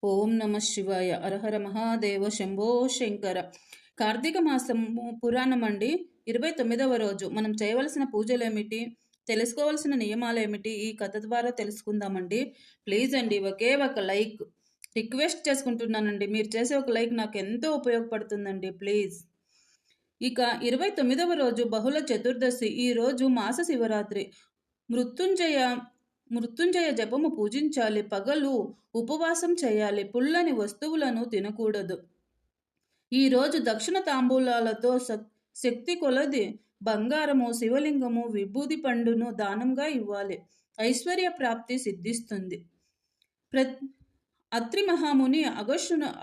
ఓం నమ శివాయ. అరహర మహాదేవ శంభో శంకర. కార్తీక మాసము పురాణం అండి. 29వ రోజు. మనం చేయవలసిన పూజలేమిటి, తెలుసుకోవాల్సిన నియమాలేమిటి, ఈ కథ ద్వారా తెలుసుకుందామండి. ప్లీజ్ అండి, ఒకే ఒక లైక్ రిక్వెస్ట్ చేసుకుంటున్నానండి. మీరు చేసే ఒక లైక్ నాకు ఎంతో ఉపయోగపడుతుందండి. ప్లీజ్. ఇక 29వ రోజు బహుళ చతుర్దశి. ఈ రోజు మాస శివరాత్రి. మృత్యుంజయ మృత్యుంజయ జపము పూజించాలి. పగలు ఉపవాసం చేయాలి. పుల్లని వస్తువులను తినకూడదు. ఈ రోజు దక్షిణ తాంబూలాలతో శక్తి కొలది బంగారము, శివలింగము, విభూది పండును దానంగా ఇవ్వాలి. ఐశ్వర్య ప్రాప్తి సిద్ధిస్తుంది. అత్రి మహాముని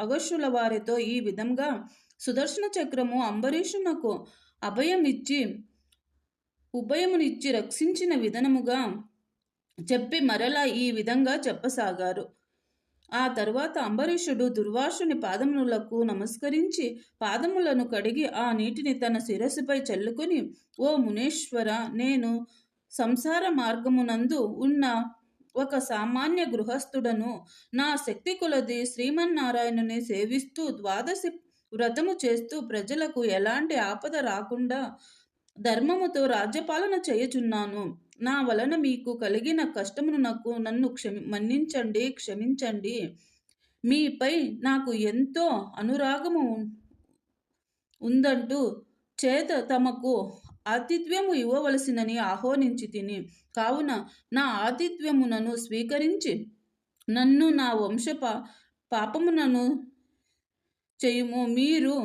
అగస్యుల వారితో ఈ విధంగా సుదర్శన చక్రము అంబరీషునకు ఉభయమునిచ్చి రక్షించిన విధనముగా చెప్పి మరలా ఈ విధంగా చెప్పసాగారు. ఆ తరువాత అంబరీషుడు దుర్వాసుని పాదములకు నమస్కరించి పాదములను కడిగి ఆ నీటిని తన శిరస్సుపై చల్లుకొని, ఓ మునేశ్వర, నేను సంసార మార్గమునందు ఉన్న ఒక సామాన్య గృహస్థుడను. నా శక్తి కొలది శ్రీమన్నారాయణుని సేవిస్తూ ద్వాదశి వ్రతము చేస్తూ ప్రజలకు ఎలాంటి ఆపద రాకుండా ధర్మముతో రాజ్యపాలన చేయుచున్నాను. నా వలన మీకు కలిగిన కష్టమును నన్ను మన్నించండి, క్షమించండి. మీపై నాకు ఎంతో అనురాగము ఉందంటూ చేత తమకు ఆతిథ్యము ఇవ్వవలసినని ఆహ్వానించి తిని, కావున నా ఆతిథ్యమునను స్వీకరించి నన్ను నా వంశ పాపమునను చేయుము. మీరు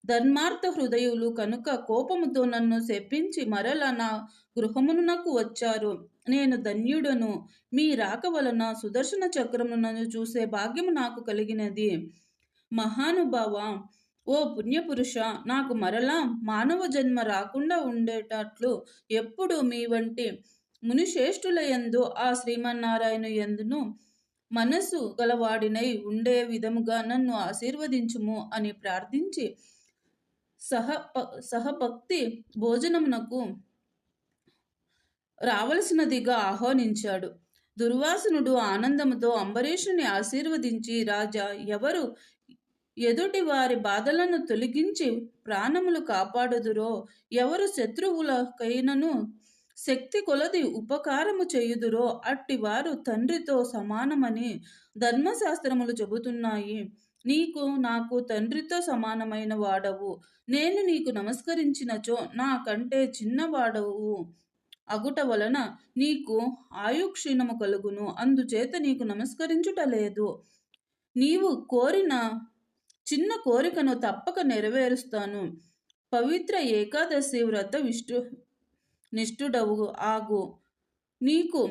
ధర్మార్థ హృదయులు కనుక కోపముతో నన్ను శపించి మరల నా గృహమునకు వచ్చారు. నేను ధన్యుడను. మీ రాక వలన సుదర్శన చక్రమునను చూసే భాగ్యము నాకు కలిగినది. మహానుభావ, ఓ పుణ్యపురుష, నాకు మరలా మానవ జన్మ రాకుండా ఉండేటట్లు ఎప్పుడు మీ వంటి మునిశ్రేష్ఠుల యందు ఆ శ్రీమన్నారాయణ యందును మనసు గలవాడినై ఉండే విధముగా నన్ను ఆశీర్వదించుము అని ప్రార్థించి సహభక్తి భోజనమునకు రావలసినదిగా ఆహ్వానించాడు. దుర్వాసనుడు ఆనందముతో అంబరీషుని ఆశీర్వదించి, రాజా, ఎవరు ఎదుటి వారి బాధలను తొలగించి ప్రాణములు కాపాడుదురో, ఎవరు శత్రువులకైనను శక్తి కొలది ఉపకారము చేయుదురో అట్టివారు తండ్రితో సమానమని ధర్మశాస్త్రములు చెబుతున్నాయి. నీకు నాకు తండ్రితో సమానమైన వాడవు. నేను నీకు నమస్కరించినచో నాకంటే చిన్నవాడవు అగుట వలన నీకు ఆయుక్షీణము కలుగును. అందుచేత నీకు నమస్కరించుట లేదు. నీవు కోరిన చిన్న కోరికను తప్పక నెరవేరుస్తాను. పవిత్ర ఏకాదశి వ్రత నిష్ఠుడవు ఆగు. నీకు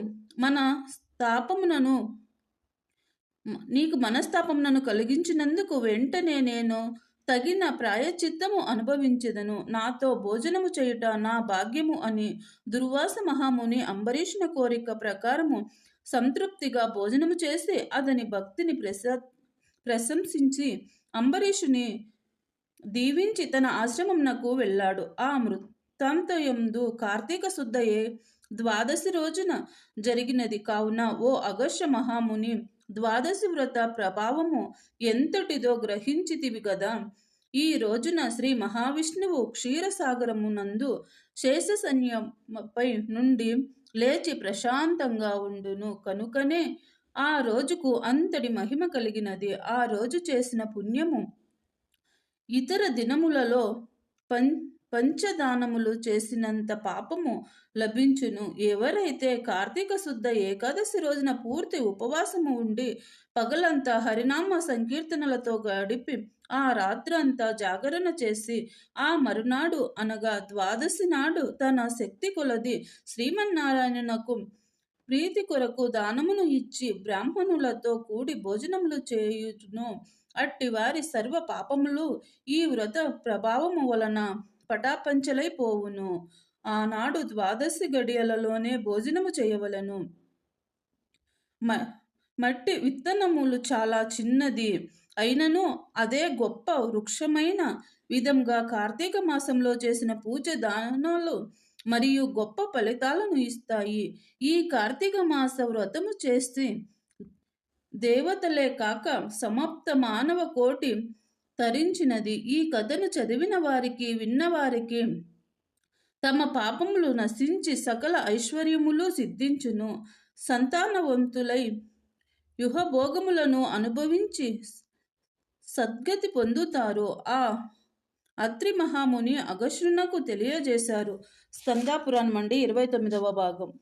మనస్తాపమునను కలిగించినందుకు వెంటనే నేను తగిన ప్రాయచిత్తము అనుభవించెదను. నాతో భోజనము చేయుట నా భాగ్యము అని దుర్వాస మహాముని అంబరీషుని కోరిక ప్రకారము సంతృప్తిగా భోజనము చేసి అతని భక్తిని ప్రశంసించి అంబరీషుని దీవించి తన ఆశ్రమమునకు వెళ్ళాడు. ఆ వృత్తాంతయందు కార్తీక శుద్ధ ద్వాదశి రోజున జరిగినది కావున ఓ అగస్య మహాముని, ద్వాదశి వ్రత ప్రభావము ఎంతటిదో గ్రహించితివి గదా. ఈ రోజున శ్రీ మహావిష్ణువు క్షీరసాగరమునందు శేషసన్యపై నుండి లేచి ప్రశాంతంగా ఉండును. కనుకనే ఆ రోజుకు అంతటి మహిమ కలిగినది. ఆ రోజు చేసిన పుణ్యము ఇతర దినములలో పంచదానములు చేసినంత పాపము లభించును. ఎవరైతే కార్తీక శుద్ధ ఏకాదశి రోజున పూర్తి ఉపవాసము ఉండి పగలంతా హరినామ సంకీర్తనలతో గడిపి ఆ రాత్రంతా జాగరణ చేసి ఆ మరునాడు అనగా ద్వాదశి నాడు తన శక్తి కొలది శ్రీమన్నారాయణునకు ప్రీతి కొరకు దానమును ఇచ్చి బ్రాహ్మణులతో కూడి భోజనములు చేయును, అట్టి వారి సర్వ పాపములు ఈ వ్రత ప్రభావము వలన పటాపంచలైపోవును. ఆనాడు ద్వాదశి గడియలలోనే భోజనము చేయవలను. మట్టి విత్తనములు చాలా చిన్నది అయినను అదే గొప్ప వృక్షమైన విధంగా కార్తీక మాసంలో చేసిన పూజ దానాలు మరియు గొప్ప ఫలితాలను ఇస్తాయి. ఈ కార్తీక మాస వ్రతము చేసి దేవతలే కాక సమాప్త మానవ కోటి తరించినది. ఈ కథను చదివిన వారికి, విన్నవారికి తమ పాపములు నశించి సకల ఐశ్వర్యములు సిద్ధించును. సంతానవంతులై యుహభోగములను అనుభవించి సద్గతి పొందుతారు. ఆ అత్రి మహాముని అగస్త్యునకు తెలియజేశారు. స్కంద పురాణం అండి 29వ భాగం.